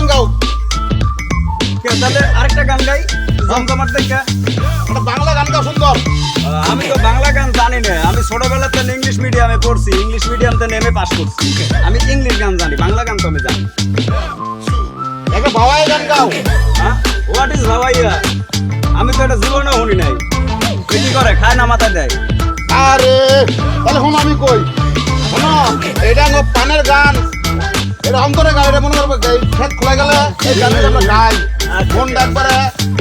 গান গাও। তাহলে আরেকটা গান গাই জমজমাট দেখা। একটা বাংলা গান গাও সুন্দর। আমি তো বাংলা গান জানি না, আমি ছোটবেলাতে ইংলিশ মিডিয়ামে পড়ছি, ইংলিশ মিডিয়ামতে নেমে পাস করছি। আমি ইংলিশ গান জানি, বাংলা গান তো আমি জানি। একটা ভাওয়াই গান গাও। হ্যাঁ, হোয়াট ইজ ভাওয়াইয়া? আমি তো এটা জীবনেও শুনি নাই। কি করে, খায় না মাথায় দেয়? আরে তাহলে শোনো আমি কই, শোনো এটা পানের গান, এটা অন্তরের গান। এটা মনে করবো খেত খোলা গেলে এই গানটা আমরা গাই, মন একবারে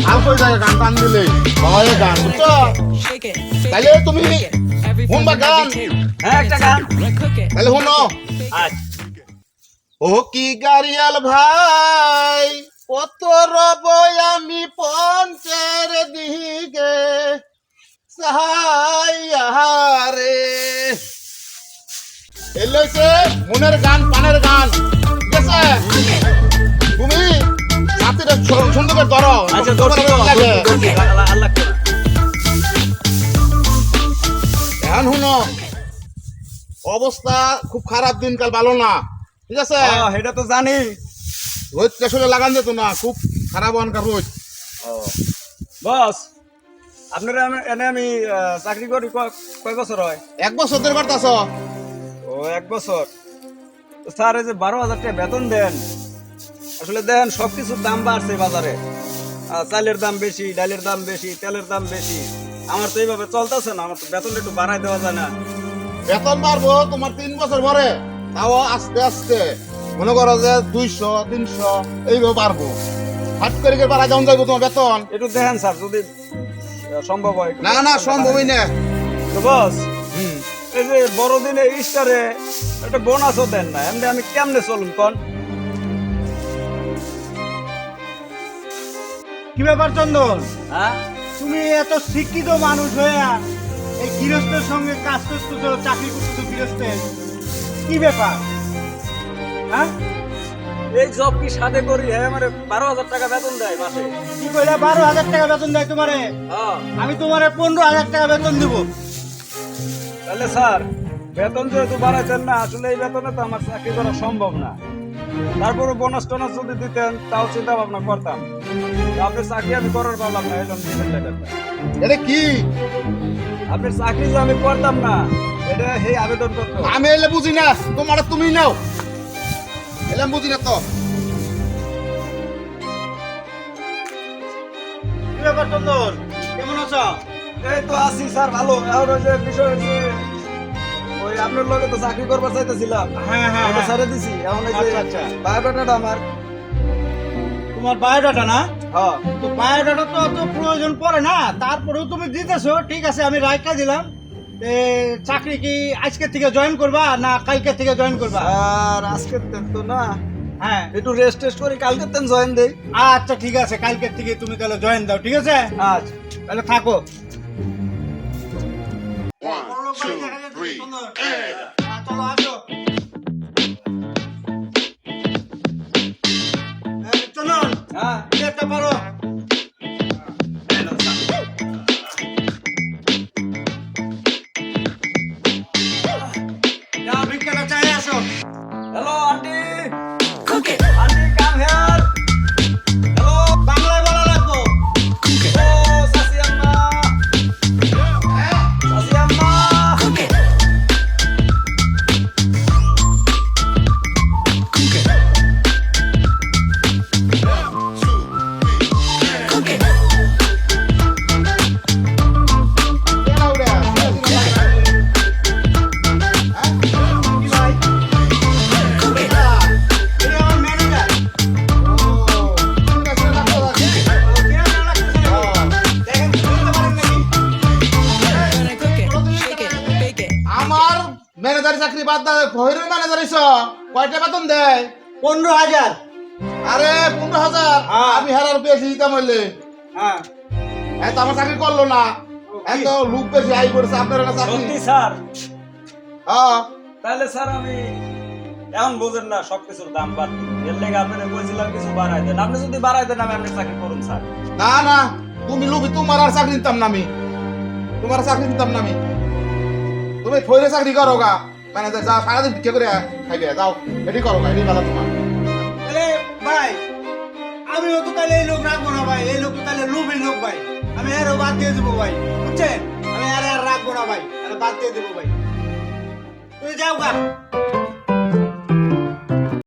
হালকা হয়ে যায় গান টান দিলে। ভাওয়াই গান, বুঝছো? তাইলে তুমি শুনবা গান? হ্যাঁ, একটা গান। তাহলে শোনো। আচ্ছা। ও কি গাড়িয়াল ভাই, কত রব আমি পঞ্চের দিকে সাহারে। এলেছে মনের গান, পানের গান, ঠিক আছে? তুমি সাথীটা সুন্দর করে ধরো। আচ্ছা, ধরছি তো, লাগে ধরছি, আল্লাহ করে। এখন শুনো, অবস্থা খুব খারাপ, দিনকাল ভালো না, ঠিক আছে? এটা তো জানি। রোদ আসলে লাগান যেত না, খুব খারাপ অনকার রোদ। বস, আপনারা এনে আমি চাকরি করি কয় বছর হয়? 1 বছর ধরে করতেছ? ও, 1 বছর। তো স্যার, এই যে 12,000 টাকা বেতন দেন, আসলে দেন সবকিছুর দাম বাড়ছে বাজারে। চালের দাম বেশি, ডালের দাম বেশি, তেলের দাম বেশি। আমার তো এইভাবে চলতেছে না, আমার তো বেতনটা একটু বাড়াই দেওয়া যায় না? বেতন বাড়বো তোমার 3 বছর পরে, তাও আস্তে আস্তে মনে করো যে 200 300 এইভাবে বাড়বো। হাট করে বাড়া যাওয়া যাইবো তোমার বেতন। একটু দেখেন স্যার, যদি সম্ভব হয়। না না, সম্ভবই না। তো বস, এই যে বড়দিনে ইস্টারে একটা বোনাসও দেন না, এমনি আমি কেমনে চলুন কন? কি ব্যাপার চন্দন, হ্যাঁ, তুমি এত শিক্ষিত মানুষ হয়ে এই গৃহস্থের সঙ্গে কাজ করতেছো, চাকরি করতেছো গৃহস্থের, কি ব্যাপার? হ্যাঁ, এই জব কি সাথে করি? হ্যাঁ, আমার 12,000 টাকা বেতন দেয় মাসে। কি কইলা? 12,000 টাকা বেতন দেয় তোমারে? হ্যাঁ। আমি তোমারে 15,000 টাকা বেতন দিব। তাহলে স্যার, বেতন যেহেতু বাড়াইছেন না, আসলে এই বেতনে তো আমার চাকরি করা সম্ভব না। তারপরে বোনাস টোনাস যদি দিতেন, তাও চিন্তা ভাবনা করতাম। আপনার চাকরি আমি করার পারলাম না, এলাম দিবেন লেটারটা। এটা কি? আপনার চাকরি যে আমি করতাম না, এটা সেই আবেদন করতো। আমি এলে বুঝি না, তোমার তুমি নাও, এলাম বুঝি না তো। কি ব্যাপার চন্দন, কেমন আছো? এই তো আছি স্যার, ভালো। এখন ওই যে বিষয় হচ্ছে, ওই আপনার লগে তো চাকরি করবার চাইতেছিলাম। হ্যাঁ হ্যাঁ ওটা হ্যাঁ। ছেড়ে দিছি। এখন এই যে আচ্ছা, আচ্ছা। বায়োডাটাটা আমার। তোমার বায়োডাটা না? হ্যাঁ। তো বায়োডাটা তো অত প্রয়োজন পড়ে না, তারপরেও তুমি দিতেছো, ঠিক আছে, আমি রাইটটা দিলাম। চাকরি কি আজকে থেকে জয়েন করবা না কালকে থেকে জয়েন করবা? আর আজকের দিন তো না, হ্যাঁ, একটু রেস্ট টেস্ট করি, কালকের দিন জয়েন দেই। আচ্ছা ঠিক আছে, কালকে থেকে তুমি তাহলে জয়েন দাও, ঠিক আছে? আচ্ছা। তাহলে থাকো। 1, 2, 3, and চলো আসো। চলো, হ্যাঁ। একটা পারো। যাও, ভিক্ষাটা চাই আসো। Hello aunty, aunty come here. Hello, বাংলায় বলা লাগবো। ও সাসি আম্মা, সাসি আম্মা। এটা আমার ম্যানেজার। দেখেন, শুনতে পারেন নাকি? আমার ম্যানেজারি চাকরি বাদ দাও, ভৈরব ম্যানেজার এসো, কয়টা বেতন দেয়? 15,000। আরে 15,000, হ্যাঁ। আমি হারার বেশি দিতাম হইলে। হ্যাঁ, এত আমার চাকরি করলো না, এত লোক বেশি আই করেছে আপনার না চাকরি। সত্যি স্যার? হ্যাঁ, তাহলে স্যার আমি এখন বুঝেন না সবকিছুর দাম বাড়তি, এর লেগে আপনারা বলছিলাম কিছু বাড়াই দেন। আপনি যদি বাড়াই দেন, আমি আপনার চাকরি করুন স্যার। না না, তুমি লোভি, তোমার আর চাকরি নিতাম না আমি, তোমার চাকরি নিতাম না আমি। তুমি ফইরে চাকরি করো গা, ম্যানেজার যা সারাদিন ভিক্ষা করে খাইবে, যাও এটি করো গা, এটি ভালো তোমার। তাহলে ভাই লোক রাখবো না ভাই, এই লোক তো তাহলে লোভী লোক ভাই। আমি এরও বাদ দিয়ে দেবো ভাই, বুঝছেন? আমি আর রাখবো না ভাই, আর বাদ দিয়ে দেবো ভাই। তুই যাও গা।